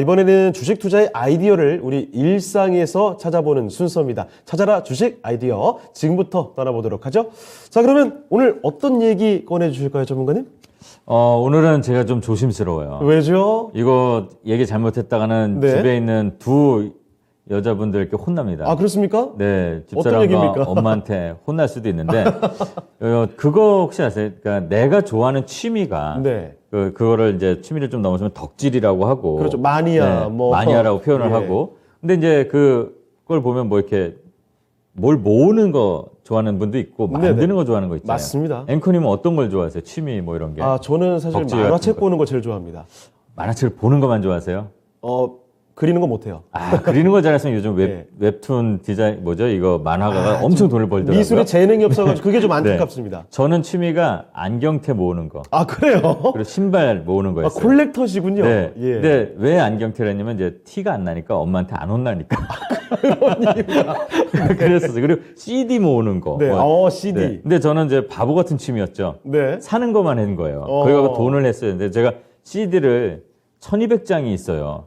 이번에는 주식 투자의 아이디어를 우리 일상에서 찾아보는 순서입니다. 찾아라 주식 아이디어. 지금부터 떠나보도록 하죠. 자, 그러면 오늘 어떤 얘기 꺼내주실까요, 전문가님? 오늘은 제가 좀 조심스러워요. 왜죠? 이거 얘기 잘못했다가는 네. 집에 있는 두 여자분들께 혼납니다. 아, 그렇습니까? 네, 어떤 집사람과 얘기입니까? 엄마한테 혼날 수도 있는데 그거 혹시 아세요? 그러니까 내가 좋아하는 취미가 네. 그거를 이제 취미를 좀 넘어서면 덕질이라고 하고 그렇죠. 마니아, 네, 마니아라고 표현을 예. 하고 근데 이제 그걸 보면 뭐 이렇게 뭘 모으는 거 좋아하는 분도 있고 만드는 네네. 거 좋아하는 거 있잖아요. 맞습니다. 앵커님은 어떤 걸 좋아하세요? 취미 뭐 이런 게? 저는 사실 덕질 만화책 같은 거. 보는 거 제일 좋아합니다. 만화책을 보는 것만 좋아하세요? 그리는 거 못해요. 그리는 거 잘했으면 요즘 네. 웹툰 디자인 뭐죠? 이거 만화가가 엄청 돈을 벌더라고요. 미술에 재능이 없어가지고 그게 좀 안타깝습니다. 저는 취미가 안경테 모으는 거. 아, 그래요? 그리고 신발 모으는 거였어요. 콜렉터시군요. 네. 예. 근데 왜 안경테를 했냐면 이제 티가 안 나니까 엄마한테 안 혼나니까. 그랬었어요. 그리고 CD 모으는 거. 네. CD. 네. 근데 저는 이제 바보 같은 취미였죠. 네. 사는 것만 한 거예요. 거기가 돈을 했어요. 근데 제가 CD를 1200장이 있어요.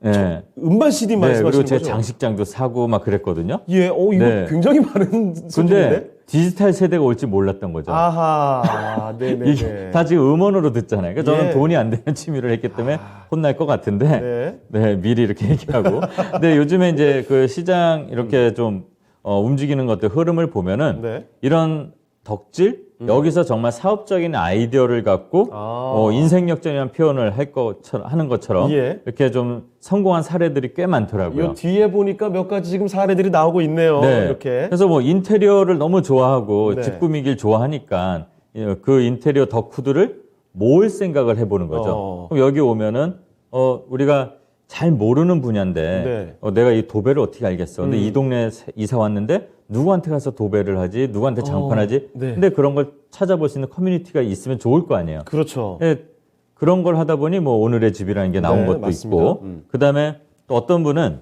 네. 음반 CD 네, 말씀하시는 그리고 제 거죠? 장식장도 사고 막 그랬거든요. 예, 이거 네. 굉장히 많은 수준인데? 근데 디지털 세대가 올지 몰랐던 거죠. 아하, 네네. 이게 다 지금 음원으로 듣잖아요. 그러니까 저는 예. 돈이 안 되는 취미를 했기 때문에 혼날 것 같은데, 네, 미리 이렇게 얘기하고. 근데 요즘에 이제 그 시장 이렇게 좀 움직이는 것들 흐름을 보면은 네. 이런 덕질 여기서 정말 사업적인 아이디어를 갖고 인생 역전이라는 표현을 하는 것처럼 예. 이렇게 좀 성공한 사례들이 꽤 많더라고요. 이 뒤에 보니까 몇 가지 지금 사례들이 나오고 있네요. 네. 이렇게. 그래서 뭐 인테리어를 너무 좋아하고 네. 집 꾸미기를 좋아하니까 그 인테리어 덕후들을 모을 생각을 해보는 거죠. 그럼 여기 오면은 우리가 잘 모르는 분야인데 네. 내가 이 도배를 어떻게 알겠어? 근데 이 동네 이사 왔는데 누구한테 가서 도배를 하지? 누구한테 장판하지? 네. 근데 그런 걸 찾아볼 수 있는 커뮤니티가 있으면 좋을 거 아니에요. 그렇죠. 예, 그런 걸 하다 보니 뭐 오늘의 집이라는 게 나온 네, 것도 맞습니다. 있고 그다음에 또 어떤 분은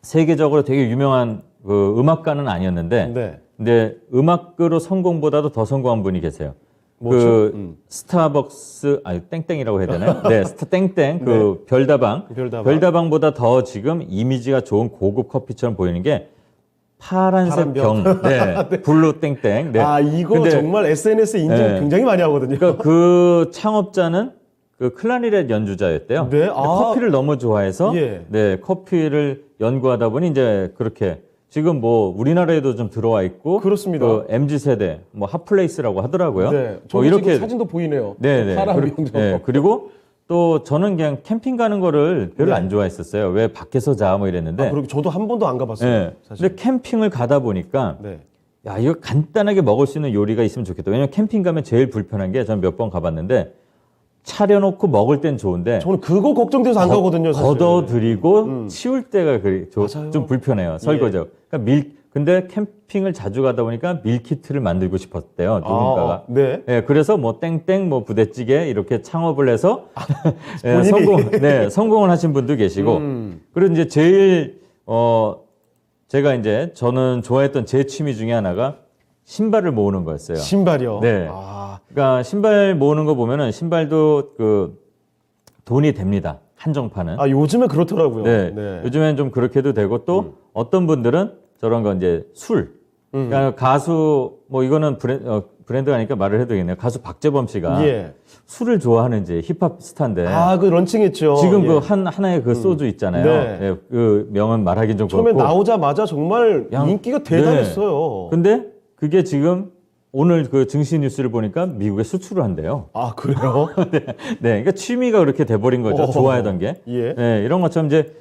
세계적으로 되게 유명한 그 음악가는 아니었는데 네. 근데 음악으로 성공보다도 더 성공한 분이 계세요. 뭐죠? 그 스타벅스 땡땡이라고 해야 되나요? 네, 스타 땡땡 그 별다방. 별다방보다 더 지금 이미지가 좋은 고급 커피처럼 보이는 게 파란색 병, 네, 블루 땡땡. 네. 이거 근데, 정말 SNS 인증 네. 굉장히 많이 하거든요. 그러니까 그 창업자는 그 클라리넷 연주자였대요. 네, 근데 커피를 너무 좋아해서 예. 네, 커피를 연구하다 보니 이제 그렇게 지금 뭐 우리나라에도 좀 들어와 있고 그렇습니다. 그 MZ 세대 뭐 핫플레이스라고 하더라고요. 네, 저도 이렇게 사진도 보이네요. 네네. 파란 병도. 네, 그리고 또 저는 그냥 캠핑 가는 거를 별로 네. 안 좋아했었어요. 왜 밖에서 자 뭐 이랬는데. 그리고 저도 한 번도 안 가봤어요. 네. 사실. 근데 캠핑을 가다 보니까 네. 야, 이거 간단하게 먹을 수 있는 요리가 있으면 좋겠다. 왜냐면 캠핑 가면 제일 불편한 게 저는 몇 번 가봤는데 차려놓고 먹을 땐 좋은데 저는 그거 걱정돼서 안 가거든요. 사실. 걷어들이고 치울 때가 맞아요. 좀 불편해요. 설거지가. 그러니까 근데 캠핑을 자주 가다 보니까 밀키트를 만들고 싶었대요. 누군가가. 네. 네, 그래서 뭐 땡땡 뭐 부대찌개 이렇게 창업을 해서 네, 본인이. 성공을 하신 분도 계시고. 그리고 이제 제일 제가 이제 저는 좋아했던 제 취미 중에 하나가 신발을 모으는 거였어요. 신발이요. 네. 그러니까 신발 모으는 거 보면은 신발도 그 돈이 됩니다. 한정판은. 요즘에 그렇더라고요. 네. 네. 요즘엔 좀 그렇게도 되고 또 어떤 분들은 저런 거 이제 술. 그러니까 가수 뭐 이거는 브랜드가 아니까 말을 해도 되겠네요. 가수 박재범 씨가 예. 술을 좋아하는지 힙합 스타인데. 그 런칭했죠. 지금 예. 그 하나의 그 소주 있잖아요. 네. 네, 그 명은 말하긴 좀 처음에 그렇고. 나오자마자 정말 인기가 대단했어요. 근데 그게 지금 오늘 그 증시 뉴스를 보니까 미국에 수출을 한대요. 그래요? 네, 그러니까 취미가 그렇게 돼버린 거죠. 좋아하던 게. 예. 네, 이런 것처럼 이제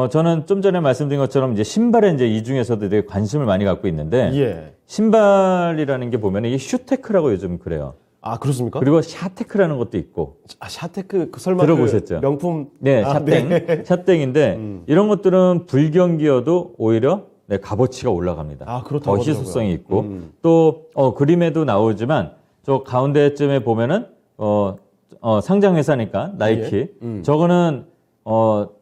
저는 좀 전에 말씀드린 것처럼 이제 신발에 이제 이 중에서도 되게 관심을 많이 갖고 있는데 예. 신발이라는 게 보면 이게 슈테크라고 요즘 그래요. 그렇습니까? 그리고 샤테크라는 것도 있고. 샤테크 설마 들어보셨죠? 그 명품. 네, 샤땡. 네. 샤땡인데 이런 것들은 불경기여도 오히려 값어치가 올라갑니다. 그렇다고 더 희소성이 있고 또 그림에도 나오지만 저 가운데쯤에 보면은 상장 회사니까 나이키. 저거는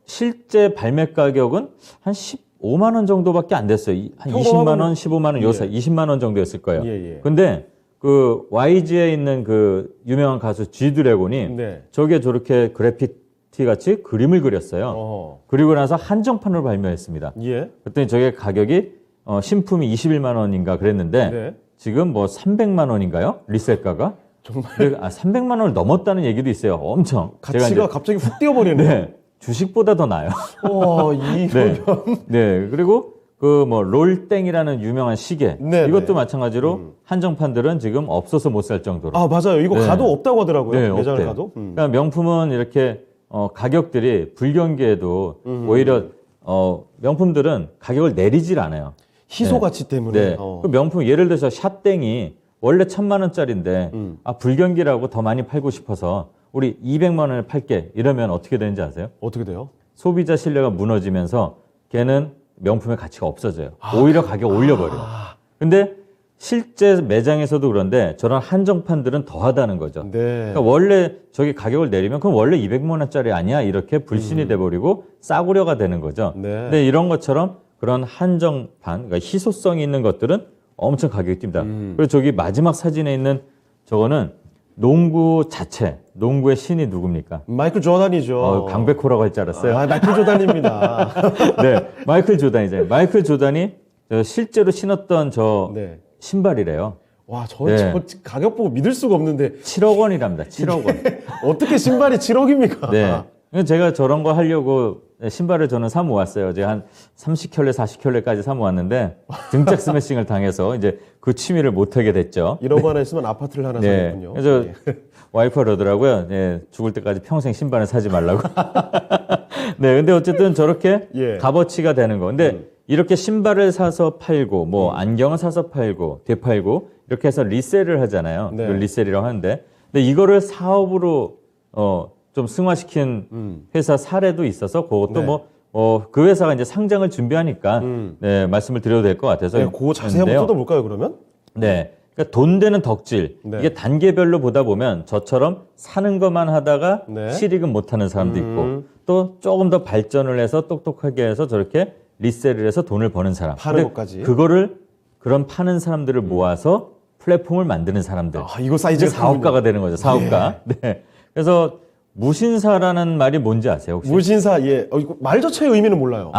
실제 발매 가격은 한 15만 원 정도밖에 안 됐어요. 한 20만 원, 15만 원 요 사이 20만 원 정도였을 거예요. 근데 그 YG에 있는 그 유명한 가수 G 드래곤이 네. 저게 저렇게 그래피티 그래피티 같이 그림을 그렸어요. 그리고 나서 한정판으로 발매했습니다. 예. 그랬더니 저게 가격이 신품이 21만 원인가 그랬는데 네. 지금 뭐 300만 원인가요? 리셀가가? 정말 300만 원을 넘었다는 얘기도 있어요. 엄청. 제가 가치가 이제, 갑자기 훅 뛰어버리네요. 네, 주식보다 더 나아요. 이러면 네, 그리고 그 뭐 롤땡이라는 유명한 시계 네, 이것도 네. 마찬가지로 한정판들은 지금 없어서 못 살 정도로. 맞아요. 이거 네. 가도 없다고 하더라고요. 네, 매장을 없대요. 가도. 그러니까 명품은 이렇게 가격들이 불경기에도 오히려 명품들은 가격을 내리질 않아요. 희소 네. 가치 때문에. 네. 그 명품 예를 들어서 샷땡이 원래 1,000만 원짜리인데 불경기라고 더 많이 팔고 싶어서 우리 200만 원에 팔게 이러면 어떻게 되는지 아세요? 어떻게 돼요? 소비자 신뢰가 무너지면서 걔는 명품의 가치가 없어져요. 오히려 가격 올려버려요. 근데 실제 매장에서도 그런데 저런 한정판들은 더하다는 거죠. 네. 그러니까 원래 저기 가격을 내리면 그럼 원래 200만 원짜리 아니야? 이렇게 불신이 돼버리고 싸구려가 되는 거죠. 네. 근데 이런 것처럼 그런 한정판, 그러니까 희소성이 있는 것들은 엄청 가격이 뜁니다. 그리고 저기 마지막 사진에 있는 저거는 농구 자체, 농구의 신이 누굽니까? 마이클 조단이죠. 강백호라고 할 줄 알았어요. 마이클 조단입니다. 네, 마이클 조단이잖아요. 마이클 조단이 실제로 신었던 저 네. 신발이래요. 와, 저 네. 가격 보고 믿을 수가 없는데 7억 원이랍니다. 7억 원. 어떻게 신발이 7억입니까? 네. 그래서 제가 저런 거 하려고 신발을 저는 사 모았어요. 제가 한 30켤레, 40켤레까지 사 모았는데 등짝 스매싱을 당해서 이제 그 취미를 못 하게 됐죠. 이런 거 하나 있으면 아파트를 하나 네. 사겠군요. 그래서 네. 와이프가 그러더라고요. 네, 죽을 때까지 평생 신발은 사지 말라고. 네, 근데 어쨌든 저렇게 예. 값어치가 되는 거. 근데 이렇게 신발을 사서 팔고, 뭐 안경을 사서 팔고, 되팔고 이렇게 해서 리셀을 하잖아요. 네. 이걸 리셀이라고 하는데, 근데 이거를 사업으로 좀 승화시킨 회사 사례도 있어서 그것도 네. 그 회사가 이제 상장을 준비하니까 네, 말씀을 드려도 될 것 같아서. 네, 그거 자세히 한번 있는데요. 뜯어볼까요, 그러면? 네. 그러니까 돈 되는 덕질. 네. 이게 단계별로 보다 보면 저처럼 사는 것만 하다가 네. 실익은 못 하는 사람도 있고 또 조금 더 발전을 해서 똑똑하게 해서 저렇게 리셀을 해서 돈을 버는 사람. 파는 근데 것까지. 그런 파는 사람들을 모아서 플랫폼을 만드는 사람들. 이거 이제 사이즈가 사업가가 되는 거죠. 사업가. 네. 그래서 무신사라는 말이 뭔지 아세요? 혹시? 무신사, 예. 이거 말 자체의 의미는 몰라요.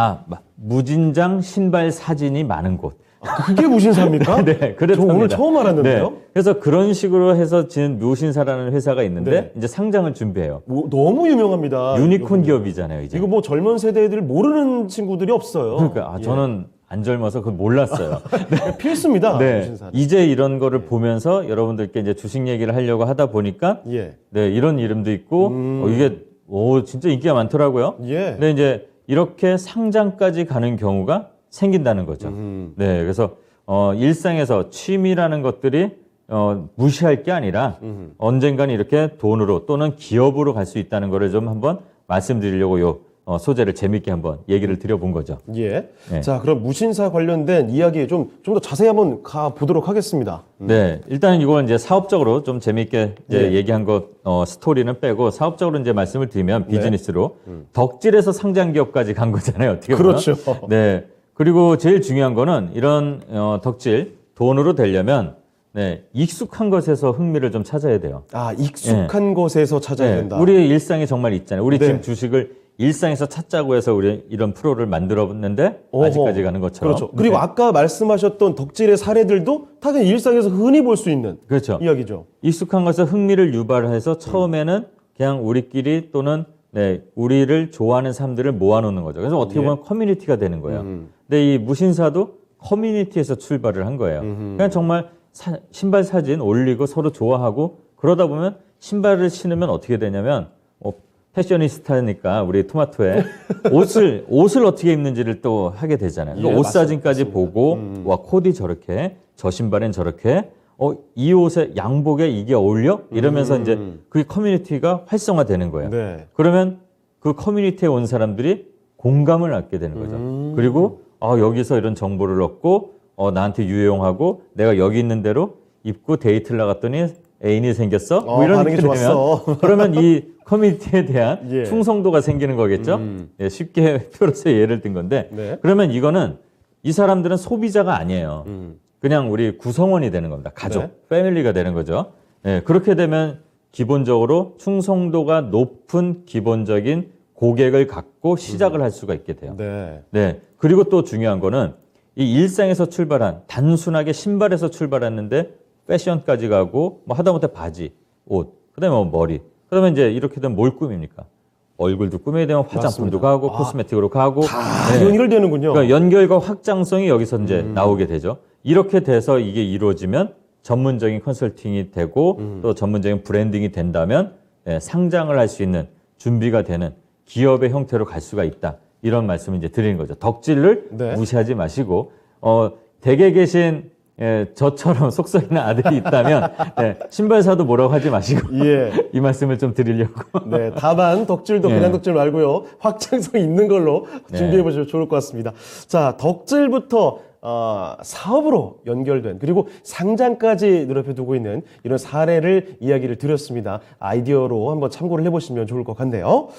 무진장 신발 사진이 많은 곳. 그게 무신사입니까? 네, 저 그렇답니다. 오늘 처음 알았는데요. 네, 그래서 그런 식으로 해서 지은 무신사라는 회사가 있는데 네. 이제 상장을 준비해요. 너무 유명합니다. 유니콘 기업이잖아요, 이제. 이거 뭐 젊은 세대들 모르는 친구들이 없어요. 그러니까 예. 저는 안 젊어서 그걸 몰랐어요. 필수입니다. 네, 무신사. 이제 이런 거를 보면서 여러분들께 이제 주식 얘기를 하려고 하다 보니까 예. 네, 이런 이름도 있고 이게 진짜 인기가 많더라고요. 예. 근데 이제 이렇게 상장까지 가는 경우가 생긴다는 거죠. 네, 그래서 일상에서 취미라는 것들이 무시할 게 아니라 언젠가는 이렇게 돈으로 또는 기업으로 갈 수 있다는 거를 좀 한번 말씀드리려고 요 소재를 재밌게 한번 얘기를 드려본 거죠. 예. 네. 자, 그럼 무신사 관련된 이야기 좀 더 자세히 한번 가 보도록 하겠습니다. 네, 일단 이건 이제 사업적으로 좀 재밌게 이제 예. 얘기한 것 스토리는 빼고 사업적으로 이제 말씀을 드리면 비즈니스로 덕질에서 상장 기업까지 간 거잖아요. 어떻게 보면. 그렇죠. 네. 그리고 제일 중요한 거는 이런 덕질 돈으로 되려면 네, 익숙한 것에서 흥미를 좀 찾아야 돼요. 익숙한 곳에서 찾아야 네, 된다. 우리의 일상에 정말 있잖아요. 우리 네. 지금 주식을 일상에서 찾자고 해서 우리 이런 프로를 만들었는데 아직까지 가는 것처럼. 그렇죠. 그리고 네. 아까 말씀하셨던 덕질의 사례들도 당연히 일상에서 흔히 볼 수 있는 그렇죠. 이야기죠. 익숙한 것에 흥미를 유발해서 처음에는 그냥 우리끼리 또는 네, 우리를 좋아하는 사람들을 모아놓는 거죠. 그래서 어떻게 보면 커뮤니티가 되는 거예요. 근데 이 무신사도 커뮤니티에서 출발을 한 거예요. 그냥 정말 신발 사진 올리고 서로 좋아하고 그러다 보면 신발을 신으면 어떻게 되냐면 패셔니스타니까 우리 토마토에 옷을 어떻게 입는지를 또 하게 되잖아요. 예, 옷 맞습니다. 사진까지 보고 와 코디 저렇게 저 신발엔 저렇게 이 옷에 양복에 이게 어울려? 이러면서 이제 그 커뮤니티가 활성화되는 거예요. 네. 그러면 그 커뮤니티에 온 사람들이 공감을 갖게 되는 거죠. 그리고 여기서 이런 정보를 얻고 나한테 유용하고 내가 여기 있는 대로 입고 데이트를 나갔더니 애인이 생겼어? 뭐 이런 반응이 게 되면 좋았어. 그러면 이 커뮤니티에 대한 예. 충성도가 생기는 거겠죠. 예, 쉽게 표로서 예를 든 건데 네. 그러면 이거는 이 사람들은 소비자가 아니에요. 그냥 우리 구성원이 되는 겁니다. 가족, 네. 패밀리가 되는 거죠. 예, 그렇게 되면 기본적으로 충성도가 높은 기본적인 고객을 갖고 시작을 할 수가 있게 돼요. 네. 네. 그리고 또 중요한 거는 이 일상에서 출발한 단순하게 신발에서 출발했는데 패션까지 가고 뭐 하다못해 바지, 옷, 그다음에 뭐 머리. 그러면 이제 이렇게 되면 뭘 꾸밉니까? 얼굴도 꾸며야 되면 화장품도 맞습니다. 가고 코스메틱으로 가고 다 연결되는군요. 그러니까 연결과 확장성이 여기서 이제 나오게 되죠. 이렇게 돼서 이게 이루어지면 전문적인 컨설팅이 되고 또 전문적인 브랜딩이 된다면 상장을 할 수 있는 준비가 되는 기업의 형태로 갈 수가 있다. 이런 말씀을 이제 드리는 거죠. 덕질을 네. 무시하지 마시고 댁에 계신 저처럼 속썩이는 아들이 있다면 신발 사도 뭐라고 하지 마시고 예. 이 말씀을 좀 드리려고. 네, 다만 덕질도 네. 그냥 덕질 말고요. 확장성 있는 걸로 네. 준비해 보시면 좋을 것 같습니다. 자, 덕질부터 사업으로 연결된 그리고 상장까지 눈앞에 두고 있는 이런 사례를 이야기를 드렸습니다. 아이디어로 한번 참고를 해보시면 좋을 것 같네요.